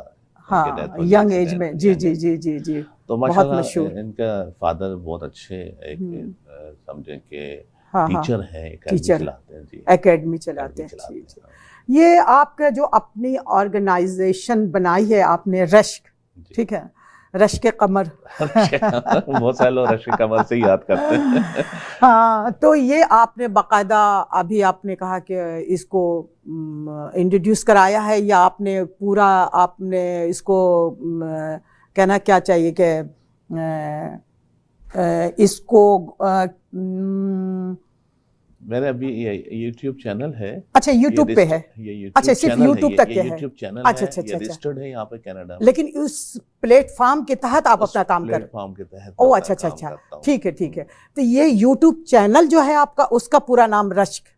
ینگ ایج میں. جی جی جی جی جی. تو ماشاءاللہ ان کا فادر بہت اچھے ایک سمجھیں کہ ٹیچر ہیں، اکیڈمی چلاتے ہیں. یہ آپ کا جو اپنی آرگنائزیشن بنائی ہے آپ نے، رشک، ٹھیک ہے، رشک قمر. بہت سارے لوگ رشک قمر سے یاد کرتے ہیں. ہاں، تو یہ آپ نے باقاعدہ ابھی آپ نے کہا کہ اس کو انٹروڈیوس کرایا ہے، یا آپ نے پورا آپ نے اس کو کہنا کیا چاہیے کہ اس کو میرا ابھی یوٹیوب چینل ہے. اچھا، یوٹیوب پہ ہے؟ اچھا، صرف یوٹیوب تک کے ہے. یوٹیوب چینل اچھا ہے، یہ رجسٹرڈ ہے یہاں پہ کینیڈا میں. لیکن اس پلیٹ فارم کے تحت آپ اپنا کام پلیٹ فارم کے تحت. او اچھا اچھا اچھا، ٹھیک ہے ٹھیک ہے. تو یہ یوٹیوب چینل جو ہے آپ کا، اس کا پورا نام رشک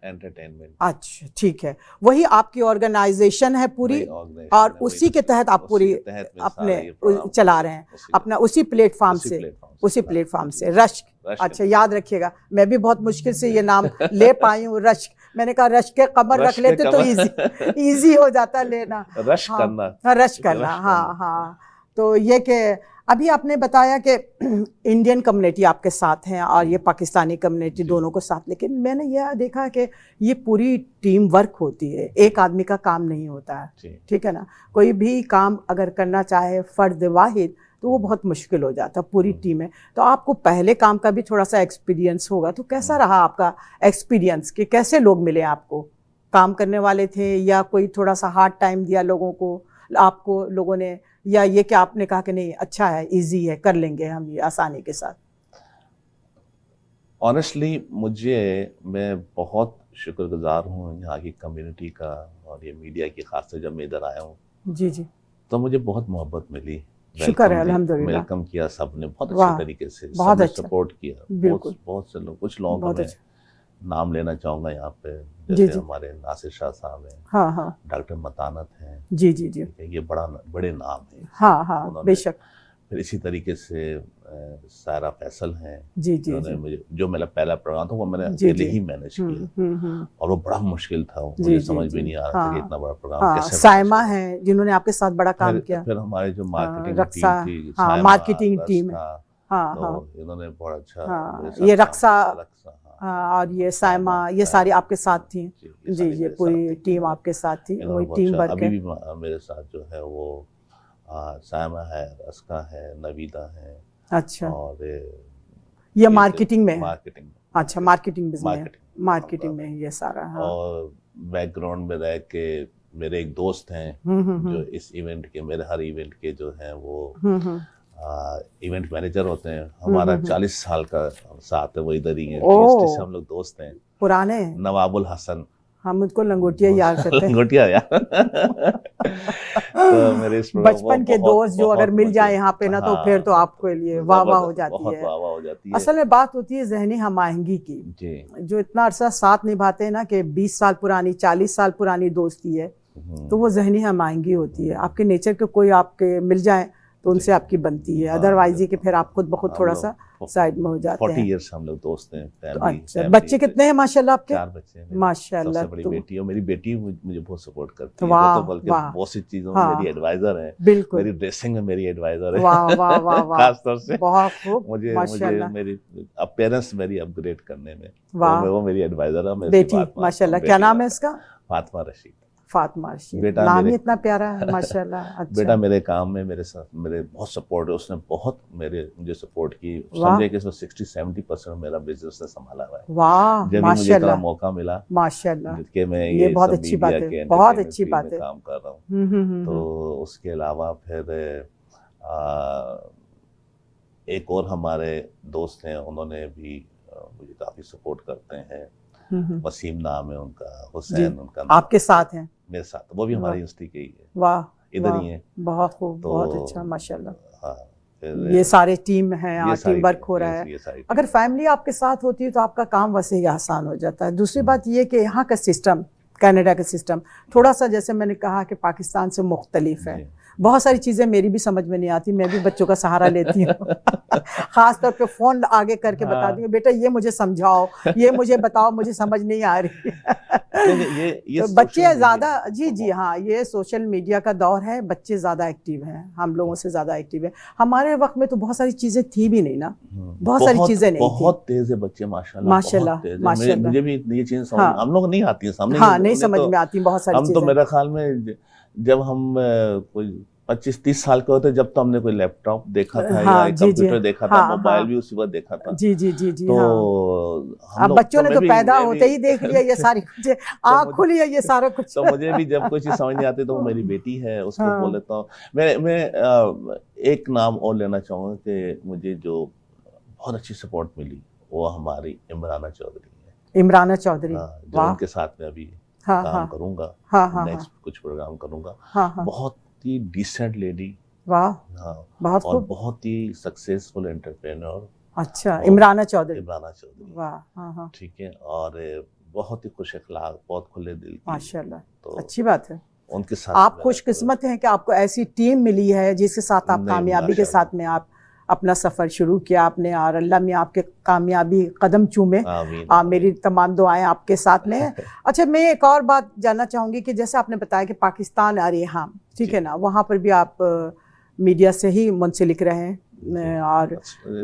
انٹرٹینمنٹ. اچھا ٹھیک ہے، وہی آپ کی آرگنائزیشن ہے پوری، اور اسی کے تحت آپ پوری اپنے چلا رہے ہیں اپنا اسی پلیٹ فارم سے رشک. اچھا، یاد رکھیے گا. میں بھی بہت مشکل سے یہ نام لے پائی ہوں، رشک. میں نے کہا رشک قمر رکھ لیتے تو ایزی ہو جاتا لینا، رشک کرنا. ہاں. تو یہ کہ ابھی آپ نے بتایا کہ انڈین کمیونٹی آپ کے ساتھ ہیں اور یہ پاکستانی کمیونٹی دونوں کو ساتھ، لیکن میں نے یہ دیکھا کہ یہ پوری ٹیم ورک ہوتی ہے، ایک آدمی کا کام نہیں ہوتا ہے. ٹھیک ہے نا، کوئی بھی کام اگر کرنا چاہے فرد واحد تو وہ بہت مشکل ہو جاتا، پوری ٹیم ہے. تو آپ کو پہلے کام کا بھی تھوڑا سا ایکسپیرینس ہوگا، تو کیسا رہا آپ کا ایکسپیرینس، کہ کیسے لوگ ملے آپ کو؟ کام کرنے والے تھے، یا کوئی تھوڑا سا ہارڈ ٹائم دیا لوگوں کو، آپ کو لوگوں نے، یا یہ کہ آپ نے کہا کہ نہیں اچھا ہے، ایزی ہے، کر لیں گے ہم یہ آسانی کے ساتھ؟ آنیسٹلی میں بہت شکر گزار ہوں یہاں کی کمیونٹی کا، اور یہ میڈیا کی، خاص سے جب میں ادھر آیا ہوں. جی جی. تو مجھے بہت محبت ملی. شکر ہے، الحمدللہ. ویلکم کیا سب نے بہت اچھے طریقے سے، سب نے سپورٹ کیا. بہت سے لوگ، کچھ لوگوں کا میں نام لینا چاہوں گا یہاں پہ، جیسے ہمارے ناصر شاہ صاحب ہیں، ڈاکٹر متانت ہیں. جی جی جی. یہ بڑے نام ہیں. ہاں، بے شک. پھر اسی طریقے سے سارا فیصل ہیں جی جی انہوں نے مجھے جو میرا پہلا پروگرام تھا وہ میں نے اکیلے ہی مینیج کیا اور وہ بڑا مشکل تھا, مجھے سمجھ بھی نہیں آ رہا تھا کہ اتنا بڑا پروگرام کیسے. سائمہ ہیں جنہوں نے آپ کے ساتھ بڑا کام کیا. پھر ہمارے جو مارکیٹنگ ٹیم تھی, مارکیٹنگ ٹیم, تو انہوں نے بہت اچھا, یہ رقصہ اور یہ سائمہ, یہ ساری آپ کے ساتھ تھیں. جی یہ پوری ٹیم آپ کے ساتھ تھی, وہی ٹیم ورک ہے. ابھی بھی میرے ساتھ جو ہے وہ سائمہ ہے, رسکا ہے, نویدہ ہے. اچھا, اور یہ مارکیٹنگ میں, مارکیٹنگ, اچھا مارکیٹنگ مارکیٹنگ میں یہ سارا. اور بیک گراؤنڈ میں رہ کے میرے ایک دوست ہیں جو اس ایونٹ کے, میرے ہر ایونٹ کے جو ہیں وہ ایونٹ مینیجر ہوتے ہیں. ہمارا 40 سال کا ساتھ ہے, وہ ادھر ہی ہیں, سے ہم لوگ دوست ہیں پرانے. نواب الحسن, ہم ان کو لنگوٹیا یاد کرتے ہیں. لنگوٹیا یار تو میرے بچپن کے دوست جو اگر مل جائے یہاں پہ نا تو پھر تو آپ کے لیے واہ واہ ہو جاتی ہے. اصل میں بات ہوتی ہے ذہنی ہم آہنگی کی, جو اتنا عرصہ ساتھ نبھاتے ہیں نا کہ 20 سال پرانی 40 سال پرانی دوستی ہے, تو وہ ذہنی ہم آہنگی ہوتی ہے. آپ کے نیچر کے کوئی آپ کے مل جائیں تو ان سے آپ کی بنتی ہے, ادروائز یہ کہ پھر آپ خود بخود تھوڑا سا سائڈ میں ہو جاتے ہیں. 40 ایئرس ہم لوگ دوست ہیں. اچھا, بچے کتنے ہیں ماشاءاللہ آپ کے؟ 4 بچے ہیں ماشاءاللہ. سب سے بڑی بیٹی ہے, میری بیٹی مجھے بہت سپورٹ کرتی ہے, وہ تو بلکہ بہت سی چیزوں میں میری ایڈوائزر ہے. میری ڈریسنگ میں میری ایڈوائزر ہے, واہ واہ واہ واہ, خاص طور سے بہت خوب. مجھے میری اپیرنس میری اپ گریڈ کرنے میں وہ میری ایڈوائزر ہے. بیٹی ماشاءاللہ, کیا نام ہے اس کا؟ فاطمہ رشید. فاطمہ رشید, نام ہی اتنا پیارا ہے ماشاءاللہ. بیٹا میرے کام میں میرے ساتھ میرے بہت سپورٹ ہے, اس نے بہت مجھے سپورٹ کی. سمجھے کہ اس میں 60-70% میرا بزنس نے سنبھالا ہوا ہے. واہ جب مجھے اتنا موقع ملا ماشاءاللہ کہ میں یہ بہت اچھی بات ہے, بہت اچھی بات ہے کام کر رہا ہوں. تو اس کے علاوہ پھر ایک اور ہمارے دوست ہیں, انہوں نے بھی مجھے کافی سپورٹ کرتے ہیں. وسیم نام ہے ان کا, حسین ان کا. آپ کے ساتھ ہیں؟ میرے ساتھ, وہ بھی ہماری یونیورسٹی کے ہی ہے. واہ, ادھر ہی ہیں. بہت خوب, بہت اچھا ماشاءاللہ. ہاں, یہ سارے ٹیم ہیں, ٹیم ورک ہو رہا ہے. اگر فیملی آپ کے ساتھ ہوتی ہے تو آپ کا کام ویسے ہی آسان ہو جاتا ہے. دوسری بات یہ کہ یہاں کا سسٹم, کینیڈا کا سسٹم تھوڑا سا جیسے میں نے کہا کہ پاکستان سے مختلف ہے. بہت ساری چیزیں میری بھی سمجھ میں نہیں آتی, میں بھی بچوں کا سہارا لیتی ہوں. خاص طور پہ فون آگے کر کے بتا دوں بیٹا یہ مجھے سمجھاؤ, یہ مجھے بتاؤ, مجھے سمجھ نہیں آ رہی. بچے زیادہ, جی ہاں, یہ سوشل میڈیا کا دور ہے, بچے زیادہ ایکٹیو ہیں, ہم لوگوں سے زیادہ ایکٹیو ہیں. ہمارے وقت میں تو بہت ساری چیزیں تھی بھی نہیں نا, بہت ساری چیزیں نہیں تھیں. بہت تیز ہے بچے ماشاءاللہ. مجھے بھی یہ چیز ہم لوگ نہیں آتی ہیں سامنے, ہاں نہیں سمجھ میں آتی بہت ساری چیزیں. ہم تو میرا خیال میں جب ہم کوئی 25-30 سال کے ہوتے جب تو ہم نے کوئی لیپ ٹاپ دیکھا تھا یا کمپیوٹر دیکھا تھا, موبائل بھی اسی وقت دیکھا تھا. جی. تو اب بچوں نے تو پیدا ہوتے ہی دیکھ لیا یہ ساری کچھ, آنکھ کھلی ہے یہ سارا کچھ. تو مجھے بھی جب کوئی چیز سمجھ نہیں آتی تو وہ میری بیٹی ہے, اس کو بول لیتا ہوں. میں ایک نام اور لینا چاہوں گا کہ مجھے جو بہت اچھی سپورٹ ملی وہ ہماری عمرانہ چودھری ہے. عمرانہ چودھری, جو ان کے ساتھ میں ابھی کام کروں گا, نیکسٹ کچھ پروگرام کروں گا. بہت ہی ڈیسنٹ لیڈی, واہ, بہت اور بہت ہی سکسیسفل انٹرپرینور. اچھا, عمرانہ چودھری, واہ, ٹھیک ہے, اور بہت ہی خوش اخلاق, بہت کھلے دل کی, ماشاءاللہ. اچھی بات ہے. ان کے ساتھ آپ خوش قسمت ہیں کہ آپ کو ایسی ٹیم ملی ہے جس کے ساتھ آپ کامیابی کے ساتھ میں آپ اپنا سفر شروع کیا آپ نے, اور اللہ میں آپ کے کامیابی قدم چومے. میری تمام دعائیں آپ کے ساتھ میں. اچھا, میں ایک اور بات جاننا چاہوں گی کہ جیسے آپ نے بتایا کہ پاکستان آ رہے ہیں, ٹھیک ہے نا, وہاں پر بھی آپ میڈیا سے ہی منسلک رہے ہیں, اور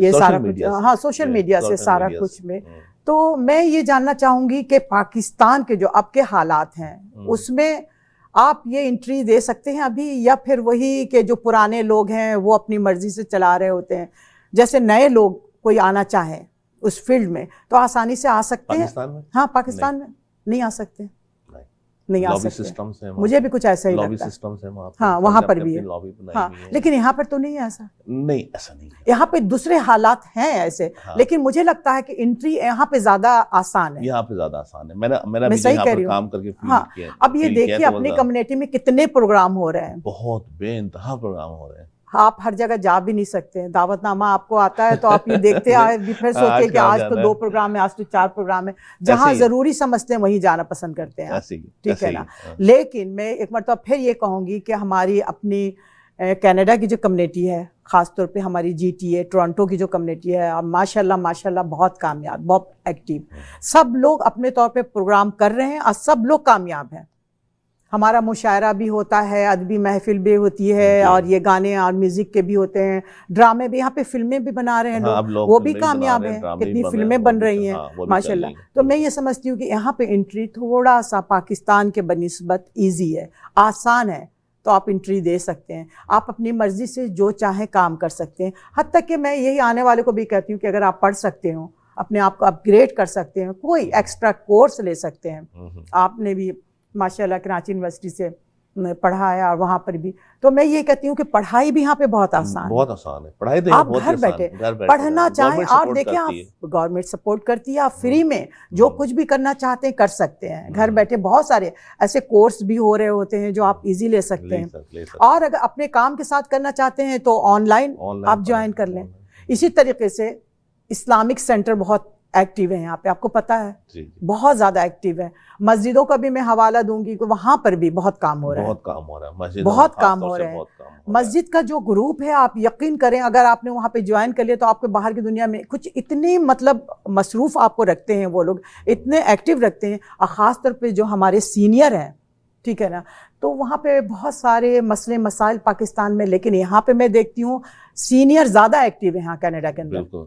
یہ سارا کچھ, ہاں سوشل میڈیا سے سارا کچھ میں. تو میں یہ جاننا چاہوں گی کہ پاکستان کے جو اب کے حالات ہیں اس میں آپ یہ انٹری دے سکتے ہیں ابھی, یا پھر وہی کہ جو پرانے لوگ ہیں وہ اپنی مرضی سے چلا رہے ہوتے ہیں, جیسے نئے لوگ کوئی آنا چاہیں اس فیلڈ میں تو آسانی سے آ سکتے ہیں؟ ہاں, پاکستان میں نہیں آ سکتے, نہیں آ سکتے. مجھے بھی کچھ ایسا ہی لگتا ہے. ہاں, وہاں پر بھی ہے, ہاں, لیکن یہاں پر تو نہیں ہے ایسا. نہیں, ایسا نہیں. یہاں پہ دوسرے حالات ہیں ایسے, لیکن مجھے لگتا ہے کہ انٹری یہاں پہ زیادہ آسان ہے. یہاں پہ زیادہ آسان ہے. میرا بھی یہاں پر کام کر کے ہاں. اب یہ دیکھیے اپنی کمیونٹی میں کتنے پروگرام ہو رہے ہیں, بہت بے انتہا پروگرام ہو رہے ہیں. آپ ہر جگہ جا بھی نہیں سکتے, دعوت نامہ آپ کو آتا ہے تو آپ یہ دیکھتے ہیں, پھر سوچے کہ آج تو 2 پروگرام ہے, آج تو 4 پروگرام ہے. جہاں ضروری سمجھتے ہیں وہیں جانا پسند کرتے ہیں, ٹھیک ہے نا. لیکن میں ایک مرتبہ پھر یہ کہوں گی کہ ہماری اپنی کینیڈا کی جو کمیونٹی ہے خاص طور پہ ہماری GTA ٹورانٹو کی جو کمیونٹی ہے ماشاء اللہ بہت کامیاب, بہت ایکٹیو, سب لوگ اپنے طور پہ پروگرام کر رہے ہیں اور سب لوگ کامیاب ہیں. ہمارا مشاعرہ بھی ہوتا ہے, ادبی محفل بھی ہوتی ہے, اور یہ گانے اور میوزک کے بھی ہوتے ہیں, ڈرامے بھی, یہاں پہ فلمیں بھی بنا رہے ہیں لوگ, وہ بھی کامیاب ہیں, کتنی فلمیں بن رہی ہیں ماشاء اللہ. تو میں یہ سمجھتی ہوں کہ یہاں پہ انٹری تھوڑا سا پاکستان کے بنسبت ایزی ہے, آسان ہے, تو آپ انٹری دے سکتے ہیں, آپ اپنی مرضی سے جو چاہیں کام کر سکتے ہیں. حتیٰ کہ میں یہی آنے والے کو بھی کہتی ہوں کہ اگر آپ پڑھ سکتے ہو, اپنے آپ کو اپ گریڈ کر سکتے ہیں, کوئی ایکسٹرا کورس لے سکتے ہیں. آپ نے بھی ماشاءاللہ کراچی یونیورسٹی سے پڑھا ہے اور وہاں پر بھی, تو میں یہ کہتی ہوں کہ پڑھائی بھی یہاں پہ بہت آسان ہے. پڑھائی تو آپ گھر بیٹھے پڑھنا چاہیں, اور دیکھیں آپ گورنمنٹ سپورٹ کرتی ہے, آپ فری میں جو کچھ بھی کرنا چاہتے ہیں کر سکتے ہیں گھر بیٹھے. بہت سارے ایسے کورس بھی ہو رہے ہوتے ہیں جو آپ ایزی لے سکتے ہیں, اور اگر اپنے کام کے ساتھ کرنا چاہتے ہیں تو آن لائن آپ جوائن کر لیں. اسی طریقے سے اسلامک سینٹر بہت ایکٹیو ہے یہاں پہ, آپ کو پتہ ہے بہت زیادہ ایکٹیو ہے. مسجدوں کا بھی میں حوالہ دوں گی کہ وہاں پر بھی بہت کام ہو رہا ہے, بہت کام ہو رہا ہے. مسجد کا جو گروپ ہے, آپ یقین کریں اگر آپ نے وہاں پہ جوائن کر لیا تو آپ کو باہر کی دنیا میں کچھ اتنی مطلب مصروف آپ کو رکھتے ہیں, وہ لوگ اتنے ایکٹیو رکھتے ہیں, اور خاص طور پہ جو ہمارے سینئر ہیں, ٹھیک ہے نا, تو وہاں پہ بہت سارے مسئلے مسائل پاکستان میں, لیکن یہاں پہ میں دیکھتی ہوں سینئر زیادہ ایکٹیو ہیں یہاں کینیڈا کے اندر.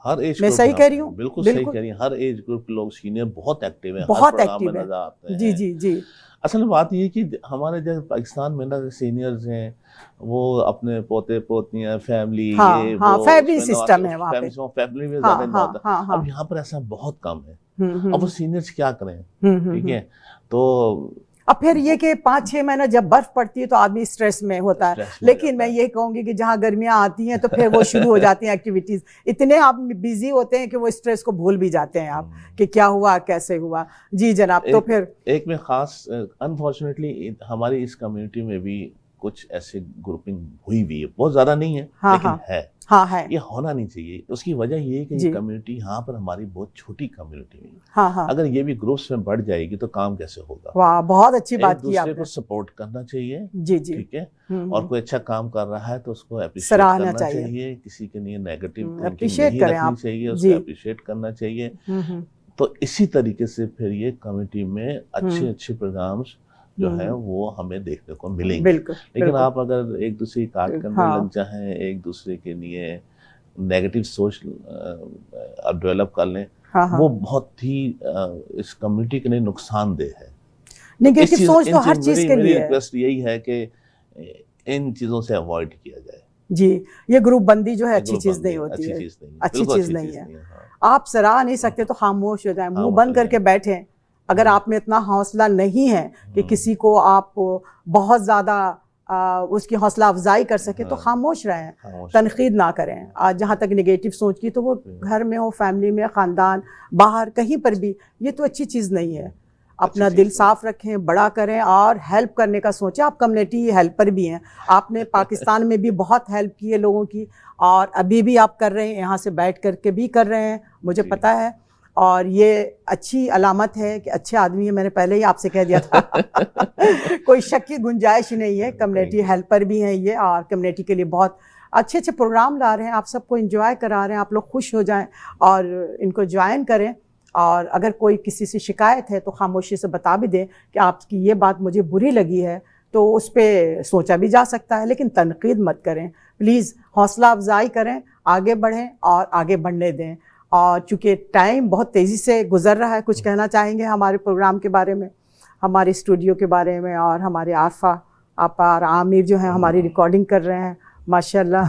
ہر ایج میں صحیح کہہ رہی ہوں؟ بالکل صحیح کہہ رہی ہیں, ہر ایج گروپ کے لوگ سینئر بہت ایکٹیو ہیں, بہت ایکٹیو ہیں. جی اصل بات یہ کہ ہمارے جو پاکستان میں نا سینئرز ہیں وہ اپنے پوتے پوتیاں فیملی, فیملی سسٹم ہے وہاں پہ, فیملی میں زیادہ انوالو ہے. اب یہاں پر ایسا بہت کم ہے. اب وہ سینئرز کیا کریں, ٹھیک ہے, تو اب پھر یہ کہ 5-6 مہینہ جب برف پڑتی ہے تو آدمی اسٹریس میں ہوتا ہے, لیکن میں یہ کہوں گی کہ جہاں گرمیاں آتی ہیں تو پھر وہ شروع ہو جاتی ہیں ایکٹیویٹیز, اتنے آپ بیزی ہوتے ہیں کہ وہ اسٹریس کو بھول بھی جاتے ہیں آپ کہ کیا ہوا کیسے ہوا. جی جناب. تو پھر ایک میں خاص انفارچونیٹلی ہماری اس کمیونٹی میں بھی کچھ ایسے گروپنگ ہوئی بھی ہے, بہت زیادہ نہیں ہے لیکن ہے. یہ ہونا نہیں چاہیے. اس کی وجہ یہ ہے کہ یہ کمیونٹی یہاں پر ہماری بہت چھوٹی کمیونٹی ہے. اگر یہ بھی گروپس میں بڑھ جائے گی تو کام کیسے ہوگا؟ واہ, بہت اچھی بات کی آپ نے. دوسرے کو سپورٹ کرنا چاہیے. جی ٹھیک ہے, اور کوئی اچھا کام کر رہا ہے تو اس کو اپریشیٹ کرنا چاہیے. کسی کے لیے نیگیٹو تھنکنگ نہیں رکھنی چاہیے, اس کو اپریشیٹ کرنا چاہیے. تو اسی طریقے سے پھر یہ کمیونٹی میں اچھے پروگرامز جو ہے وہ ہمیں دیکھنے کو ملیں گے. لیکن آپ اگر ایک دوسرے کی کاٹ کرنے لگ جائیں, ایک دوسرے کے لیے نیگیٹو سوچ آپ ڈیولپ کر لیں, وہ بہت ہی اس کمیونٹی کے لیے نقصان دہ ہے. نیگیٹو سوچ تو ہر چیز کے لیے ہے. ریکویسٹ یہی ہے کہ ان چیزوں سے اوائڈ کیا جائے. جی, یہ گروپ بندی جو ہے اچھی چیز نہیں ہوتی ہے, اچھی چیز نہیں ہے. آپ سراہ نہیں سکتے تو خاموش ہو جائیں, منہ بند کر کے بیٹھیں. اگر آپ میں اتنا حوصلہ نہیں ہے کہ کسی کو آپ بہت زیادہ اس کی حوصلہ افزائی کر سکے تو خاموش رہیں, تنقید نہ کریں. جہاں تک نگیٹو سوچ کی تو وہ گھر میں ہو, فیملی میں, خاندان, باہر کہیں پر بھی, یہ تو اچھی چیز نہیں ہے. اپنا دل صاف رکھیں, بڑا کریں اور ہیلپ کرنے کا سوچیں. آپ کمیونٹی ہیلپر بھی ہیں, آپ نے پاکستان میں بھی بہت ہیلپ کی ہے لوگوں کی, اور ابھی بھی آپ کر رہے ہیں, یہاں سے بیٹھ کر کے بھی کر رہے ہیں, مجھے پتہ ہے. اور یہ اچھی علامت ہے کہ اچھے آدمی ہے, میں نے پہلے ہی آپ سے کہہ دیا تھا. کوئی شک کی گنجائش نہیں ہے, کمیونٹی ہیلپر بھی ہیں یہ, اور کمیونٹی کے لیے بہت اچھے پروگرام لا رہے ہیں. آپ سب کو انجوائے کرا رہے ہیں, آپ لوگ خوش ہو جائیں اور ان کو جوائن کریں. اور اگر کوئی کسی سے شکایت ہے تو خاموشی سے بتا بھی دیں کہ آپ کی یہ بات مجھے بری لگی ہے, تو اس پہ سوچا بھی جا سکتا ہے, لیکن تنقید مت کریں پلیز. حوصلہ افزائی کریں, آگے بڑھیں اور آگے بڑھنے دیں. اور چونکہ ٹائم بہت تیزی سے گزر رہا ہے, کچھ کہنا چاہیں گے ہمارے پروگرام کے بارے میں, ہمارے اسٹوڈیو کے بارے میں, اور ہمارے عارفہ آپا اور عامر جو ہیں ہماری ریکارڈنگ کر رہے ہیں ماشاءاللہ.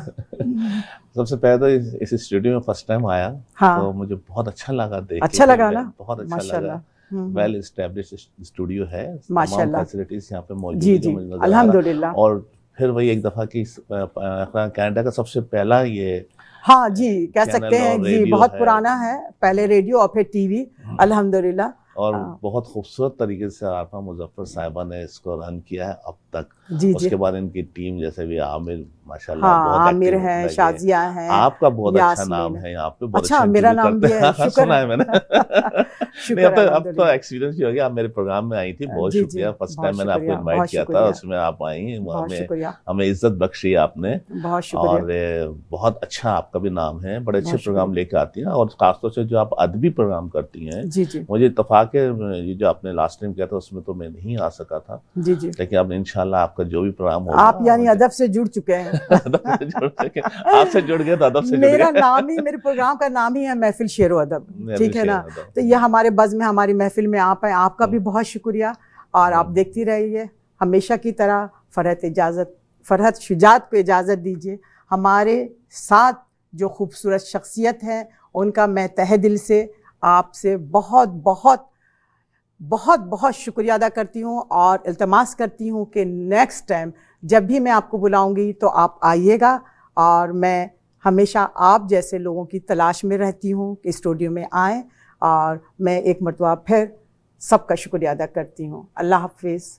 سب سے پہلے تو اس اسٹوڈیو میں فرسٹ ٹائم آیا تو مجھے بہت اچھا لگا, دیکھ اچھا لگا نا, بہت اچھا لگا. ویل اسٹیبلشڈ اسٹوڈیو ہے, ماشاءاللہ, فیسلٹیز یہاں پہ موجود جی جی الحمدللہ. اور پھر وہی ایک دفعہ کہ کینیڈا کا سب سے پہلا یہ, ہاں جی کہہ سکتے ہیں جی, بہت پرانا ہے, پہلے ریڈیو اور پھر ٹی وی, الحمدللہ. اور بہت خوبصورت طریقے سے عارفہ مظفر صاحبہ نے اس کو رن کیا ہے. اب تک. جی اس جی کے بعد ان کی ٹیم جیسے بھی عامر ماشاءاللہ ہاں بہت عامر ایکٹیو ہیں، لگے. شازیہ ہیں، آپ کا بہت اچھا یاسمین نام ہے یہاں پہ، بہت اچھا اچھا میرا انٹرویو نام بھی کرتے ہے، ہیں. شکر سنا ہے میں نے. نہیں شکر اب تو الحمدللہ. ایکسپیرینس بھی ہو گیا. آپ میرے پروگرام میں آئی تھی، بہت جی جی شکریہ. فرسٹ بہت ٹائم میں نے آپ کو شکریہ، انوائٹ بہت کیا تھا، شکریہ، اس میں آپ آئی. بہت شکریہ، ہمیں عزت بخشی آپ نے. بہت شکریہ، اور بہت اچھا آپ کا بھی نام ہے، بڑے اچھے بہت شکریہ. پروگرام لے کے آتی ہیں. اور خاص طور سے جو آپ ادبی پروگرام کرتی ہیں، جی جی مجھے اتفاق ہے یہ جو آپ نے لاسٹ ٹائم کیا تھا اس میں تو میں نہیں آ سکا تھا، جی جی. لیکن اب انشاءاللہ آپ کا جو بھی پروگرام ہوگا آپ یعنی ادب سے جڑ چکے ہیں. آپ سے جڑ گئے تو ادب سے جڑ میرا گئے. نام ہی، میرے پروگرام کا نام ہی ہے محفل شعر و ادب، ٹھیک ہے نا. ادب. تو یہ ہمارے بزم میں، ہماری محفل میں آپ ہیں، آپ کا بھی بہت شکریہ. اور آپ دیکھتی رہیے ہمیشہ کی طرح. فرحت شجاعت کو اجازت دیجیے. ہمارے ساتھ جو خوبصورت شخصیت ہیں ان کا میں تہہ دل سے آپ سے بہت بہت بہت بہت شکریہ ادا کرتی ہوں، اور التماس کرتی ہوں کہ نیکسٹ ٹائم جب بھی میں آپ کو بلاؤں گی تو آپ آئیے گا. اور میں ہمیشہ آپ جیسے لوگوں کی تلاش میں رہتی ہوں کہ اسٹوڈیو میں آئیں. اور میں ایک مرتبہ پھر سب کا شکریہ ادا کرتی ہوں. اللہ حافظ.